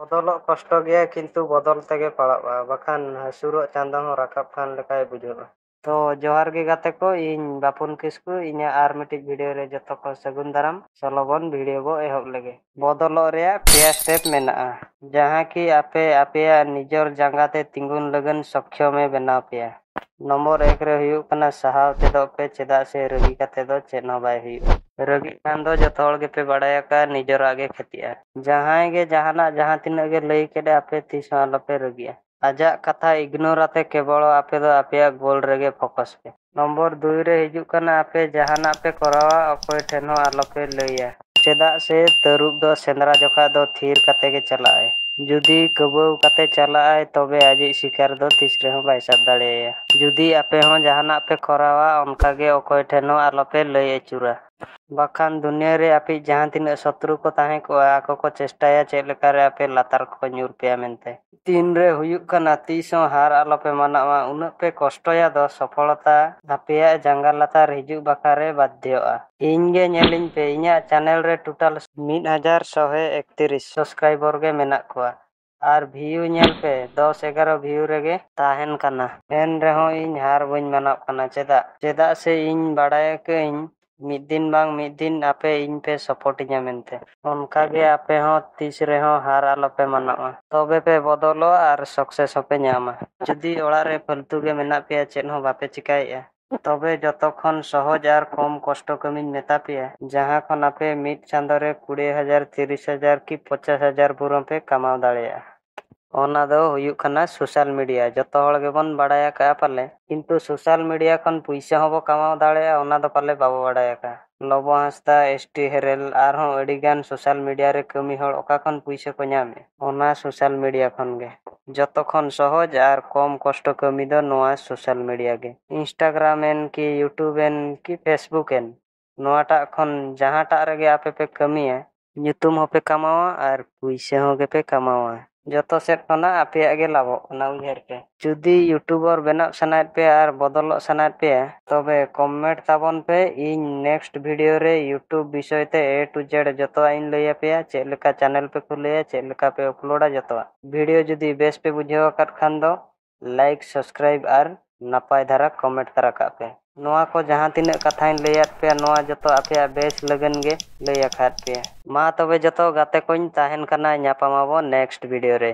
बदलक कष्ट गया किंतु बदल तेगे पड़ावा बखान हासुरो चांदा हो राकब खान लेकाय बुझुआ। तो जोहार गे गाते को इन बापुन किस्कु इन्या आर मिटिक वीडियो रे जतो को सगुन दाराम सलोबन वीडियो बो एहब लेगे। बदलो रे पेया स्टेप मेना जहां की आपे आपेया निजर जांगाते तिंगुन लगन सक्षम में बनाव पेया। नंबर 1 रे हुयु कना सहाव तेदो पे चेदा से रगी काते दो चेद हो बाय हुयु। रगी खान दो जतो हड़ गे पे बाडाया का निजर आगे खतिया। जहां गे जहाना जहां तिना गे लई केडे आपे तीस आलोपे रगिया। आजा कथा इग्नोर आते केवल आपे दो आपेया गोल रेगे फोकस पे। नंबर 2 रे हिजु कना आपे जहाना पे करावा अकोय ठेन हो आलोपे लइया। चेदा से तरुब दो सेंद्रा जोखा दो थीर काते गे चलाए। जुदी कबो काते चलाए तबे आजी शिकार दो तीसरे हो बाय साब दाड़ेया। जुदी आपे हो जहाना पे करावा उनका गे अकोय ठेन हो आलोपे लई अचुरा। बाखान दुनिया रे आपे जहां तिना शत्रु को ताहे को आको को चेष्टाया चेद लेका रे आपे लातार को न्यूर पेया मेनते। तीन रे हुयुक कना तीसों हार आलोपे मानावा उन पे कष्टया दो सफलता आपेया जांगा लातार हिजु बाकारे बाध्यआ। इनगे नेलिन पे इन्या चैनल रे टोटल 1131 सब्सक्राइबर गे मेनाक कोआ। आर व्यू नेल पे 10-11 व्यू रेगे ताहेन कना। एन रेहो इन हार बइन मानाव कना चेदा से इन बाडाय के इन मिद दिन बांग मिद दिन आपे इन पे सपोर्ट इन्या मेनते। उनका गे आपे हो तीस रे हो हार आलोपे मानावा तबे पे बदलो आर सक्सेस होपे न्यामा। जुदी ओड़ा रे फालतू गे मेना पेया चेद हो बापे चिकाएया तबे जतो खन सहज आर कम कष्ट कमिन मेता पेया जहां खन आपे मिड चांदो रे 20,000 30,000 की 50,000 पुरो पे कमाव दाड़ेया। ओना दो हुयुक कना सोशल मीडिया जतो हड़ गेबन बाडाया का पाले किंतु सोशल मीडिया खन पैसा होबो कमाव दाड़ेया ओना दो पाले बाबो बाडाया का। लबो हांसदा एसटी हेरेल आर हो अडिगान सोशल मीडिया रे कमी हड़ ओका खन पैसा को न्यामे ओना सोशल मीडिया खन गे। जतो खन सहज आर कम कष्ट कमी दो नोआ सोशल मीडिया गे। इंस्टाग्राम एन की यूट्यूब एन की फेसबुक एन नोआटा खन जहांटा रेगे आपे पे कमिया nyutum होपे कमावा आर पैसा हो गे पे कमावा। जतो सेट खना आपेया गे लाभो ना उयहर पे। जुदी यूट्यूबर बनाव सनायत पे आर बदलो सनायत पे तबे कमेंट ताबन पे इन नेक्स्ट वीडियो रे यूट्यूब विषय ते ए टू जेड जतो इन लइया पे चेद लेका चैनल पे खुलेया चेद लेका पे अपलोडा जतो। वीडियो जुदी बेस पे बुझेवा काट खान दो लाइक सब्सक्राइब आर नापाय धारा कमेंट तारा का पे। नोआ को जहां तिना कथाइन लइयात पे नोआ जतो आपेया बेस लगन गे लइया खात पे। मा तबे जतो गाते कोइन ताहेन कना न्यापामाबो नेक्स्ट वीडियो रे।